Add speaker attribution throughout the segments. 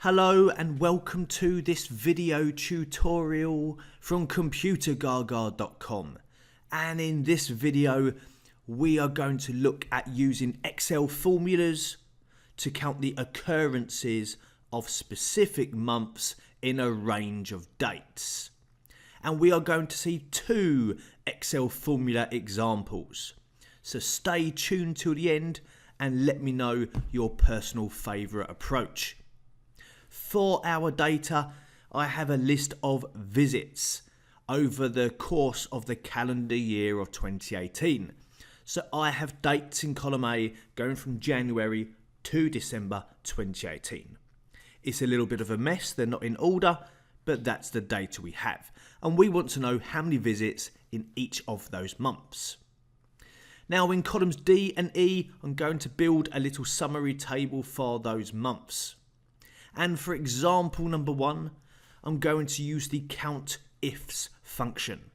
Speaker 1: Hello and welcome to this video tutorial from Computergaga.com, and in this video we are going to look at using Excel formulas to count the occurrences of specific months in a range of dates. And we are going to see two Excel formula examples. So stay tuned till the end and let me know your personal favourite approach. For our data, I have a list of visits over the course of the calendar year of 2018. So I have dates in column A going from January to December 2018. It's a little bit of a mess, they're not in order, but that's the data we have. And we want to know how many visits in each of those months. Now in columns D and E, I'm going to build a little summary table for those months. And for example number 1, I'm going to use the COUNTIFS function.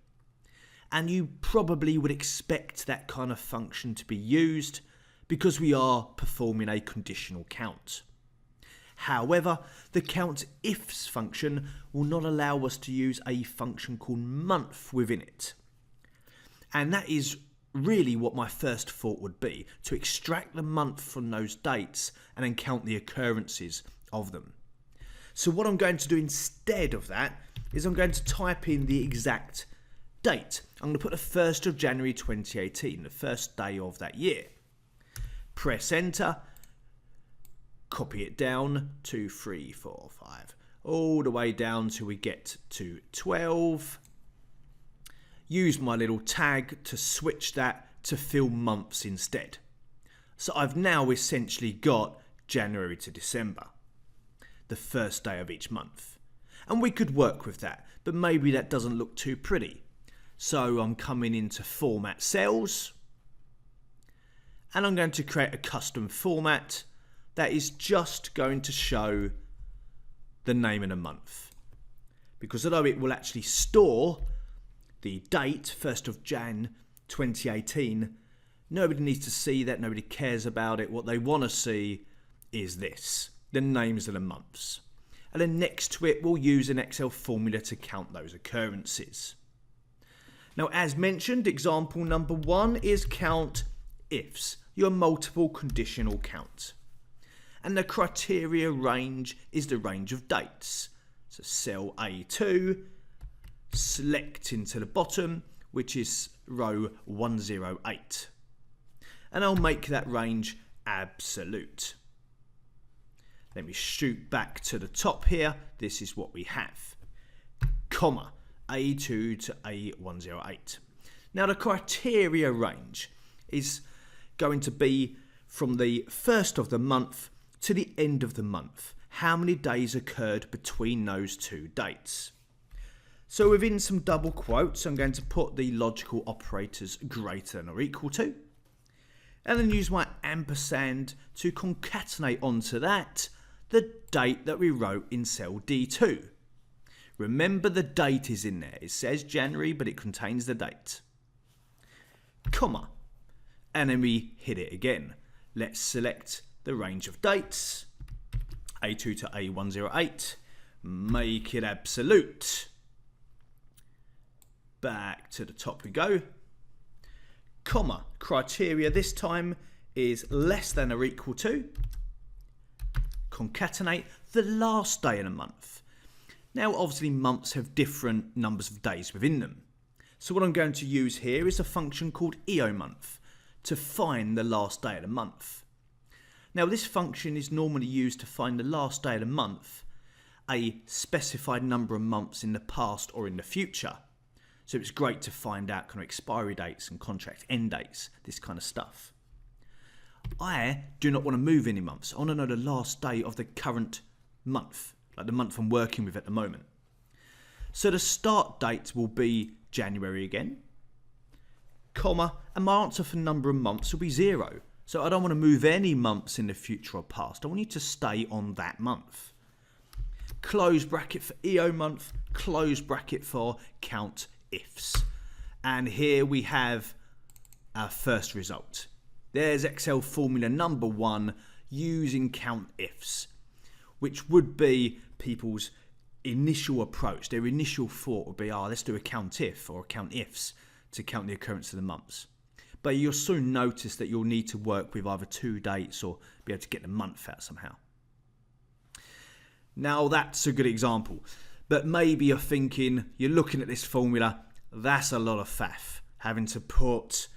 Speaker 1: And you probably would expect that kind of function to be used because we are performing a conditional count. However, the COUNTIFS function will not allow us to use a function called month within it. And that is really what my first thought would be, to extract the month from those dates and then count the occurrences of them. So what I'm going to do instead of that is I'm going to type in the exact date. I'm going to put the 1st of January 2018, the first day of that year. Press enter, copy it down, 2, 3, 4, 5, all the way down till we get to 12. Use my little tag to switch that to fill months instead. So I've now essentially got January to December, the first day of each month. And we could work with that, but maybe that doesn't look too pretty. So I'm coming into Format Cells, and I'm going to create a custom format that is just going to show the name of the month. Because although it will actually store the date, 1st of Jan 2018, nobody needs to see that, nobody cares about it. What they want to see is this, the names of the months. And then next to it, we'll use an Excel formula to count those occurrences. Now, as mentioned, example number 1 is COUNTIFS, your multiple conditional count. And the criteria range is the range of dates. So cell A2, select into the bottom, which is row 108. And I'll make that range absolute. Let me shoot back to the top here. This is what we have. Comma, A2 to A108. Now the criteria range is going to be from the 1st of the month to the end of the month. How many days occurred between those two dates? So within some double quotes, I'm going to put the logical operators greater than or equal to, and then use my ampersand to concatenate onto that the date that we wrote in cell D2. Remember, the date is in there. It says January, but it contains the date. Comma. And then we hit it again. Let's select the range of dates, A2 to A108, make it absolute. Back to the top we go. Comma. Criteria this time is less than or equal to. Concatenate the last day in a month. Now obviously months have different numbers of days within them. So what I'm going to use here is a function called EOMonth to find the last day of the month. Now this function is normally used to find the last day of the month, a specified number of months in the past or in the future. So it's great to find out kind of expiry dates and contract end dates, this kind of stuff. I do not want to move any months. I want to know the last day of the current month, like the month I'm working with at the moment. So the start date will be January again, comma, and my answer for number of months will be 0. So I don't want to move any months in the future or past. I want you to stay on that month. Close bracket for EOMonth, close bracket for COUNTIFS. And here we have our first result. There's Excel formula number 1 using COUNTIFS. which would be people's initial approach. Their initial thought would be, let's do a COUNTIF or a COUNTIFS to count the occurrence of the months. But you'll soon notice that you'll need to work with either 2 dates or be able to get the month out somehow. Now that's a good example, but maybe you're thinking, you're looking at this formula, that's a lot of faff, having to put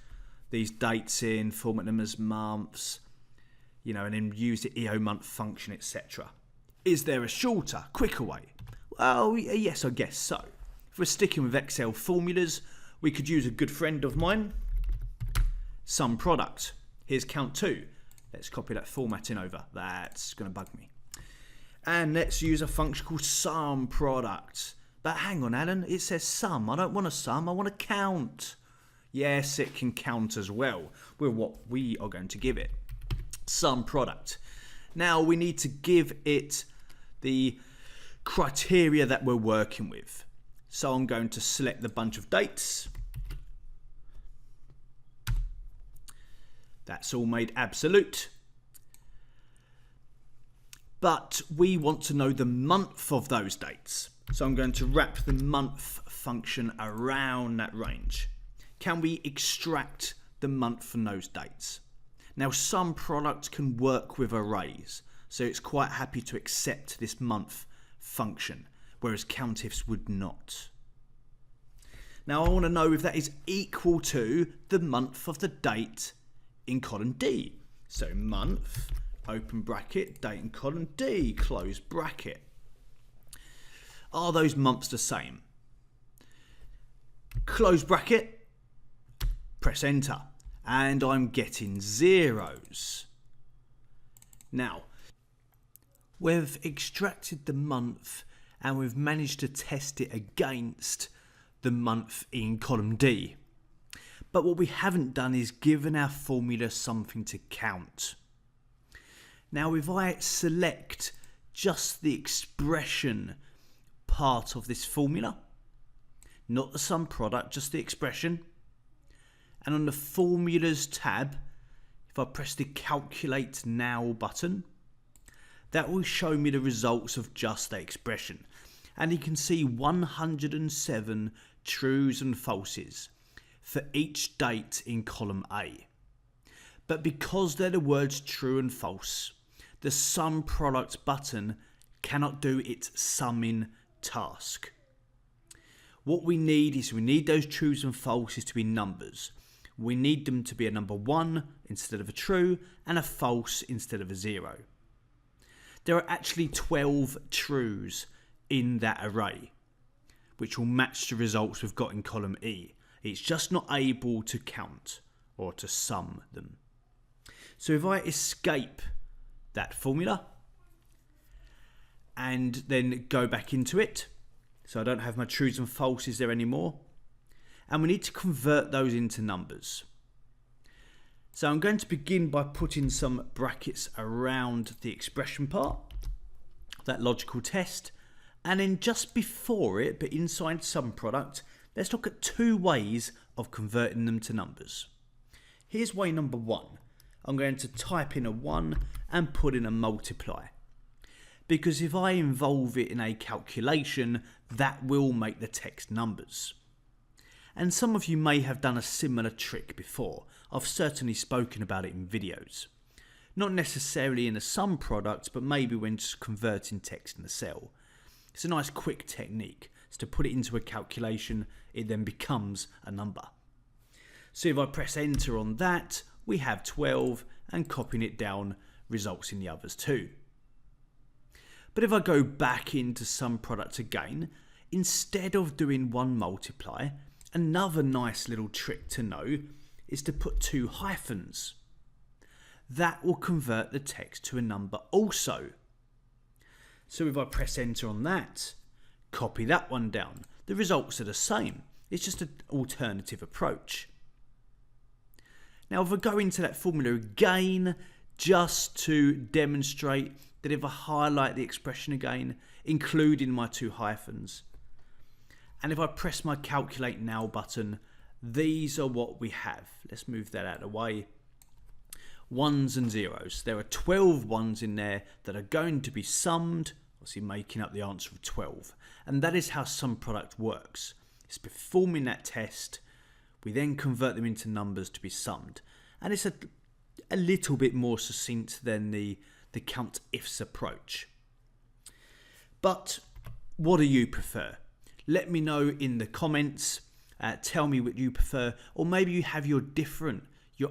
Speaker 1: these dates in, format them as months, and then use the EO month function, etc. Is there a shorter, quicker way? Well, yes, I guess so. If we're sticking with Excel formulas, we could use a good friend of mine, SUMPRODUCT. Here's count 2. Let's copy that formatting over. That's going to bug me. And let's use a function called SUMPRODUCT. But hang on, Alan, it says sum. I don't want a sum, I want a count. Yes, it can count as well with what we are going to give it. SUMPRODUCT. Now we need to give it the criteria that we're working with. So I'm going to select the bunch of dates. That's all made absolute. But we want to know the month of those dates. So I'm going to wrap the month function around that range. Can we extract the month from those dates? Now SUMPRODUCT can work with arrays, so it's quite happy to accept this month function, whereas COUNTIFS would not. Now I want to know if that is equal to the month of the date in column D. So month, open bracket, date in column D, close bracket. Are those months the same? Close bracket, press enter, and I'm getting zeros. Now, we've extracted the month and we've managed to test it against the month in column D. But what we haven't done is given our formula something to count. Now, if I select just the expression part of this formula, not the sum product, just the expression, and on the formulas tab, if I press the calculate now button, that will show me the results of just that expression. And you can see 107 trues and falses for each date in column A. But because they're the words true and false, the SUMPRODUCT button cannot do its summing task. What we need is those trues and falses to be numbers. We need them to be a number 1 instead of a true and a false instead of a 0. There are actually 12 trues in that array, which will match the results we've got in column E. It's just not able to count or to sum them. So if I escape that formula and then go back into it, so I don't have my trues and falses there anymore, and we need to convert those into numbers. So I'm going to begin by putting some brackets around the expression part, that logical test, and then just before it, but inside SUMPRODUCT, let's look at 2 ways of converting them to numbers. Here's way number 1. I'm going to type in a 1 and put in a multiply. Because if I involve it in a calculation, that will make the text numbers. And some of you may have done a similar trick before. I've certainly spoken about it in videos. Not necessarily in a SUMPRODUCT, but maybe when just converting text in a cell. It's a nice quick technique. It's to put it into a calculation, it then becomes a number. So if I press enter on that, we have 12, and copying it down results in the others too. But if I go back into SUMPRODUCT again, instead of doing 1 multiply, another nice little trick to know is to put 2 hyphens. That will convert the text to a number also. So if I press enter on that, copy that one down, the results are the same. It's just an alternative approach. Now if I go into that formula again, just to demonstrate that if I highlight the expression again, including my 2 hyphens, and if I press my calculate now button, these are what we have. Let's move that out of the way. ones and zeros. There are 12 ones in there that are going to be summed, obviously making up the answer of 12. And that is how SUMPRODUCT works. It's performing that test. We then convert them into numbers to be summed. And it's a little bit more succinct than the COUNTIFS approach. But what do you prefer? Let me know in the comments. Tell me what you prefer, or maybe you have your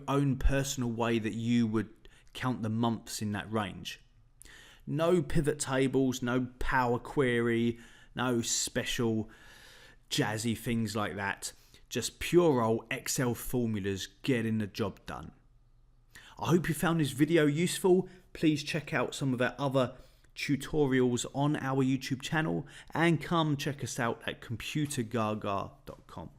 Speaker 1: own personal way that you would count the months in that range. No pivot tables, no Power Query, no special jazzy things like that. Just pure old Excel formulas getting the job done. I hope you found this video useful. Please check out some of our other tutorials on our YouTube channel and come check us out at Computergaga.com.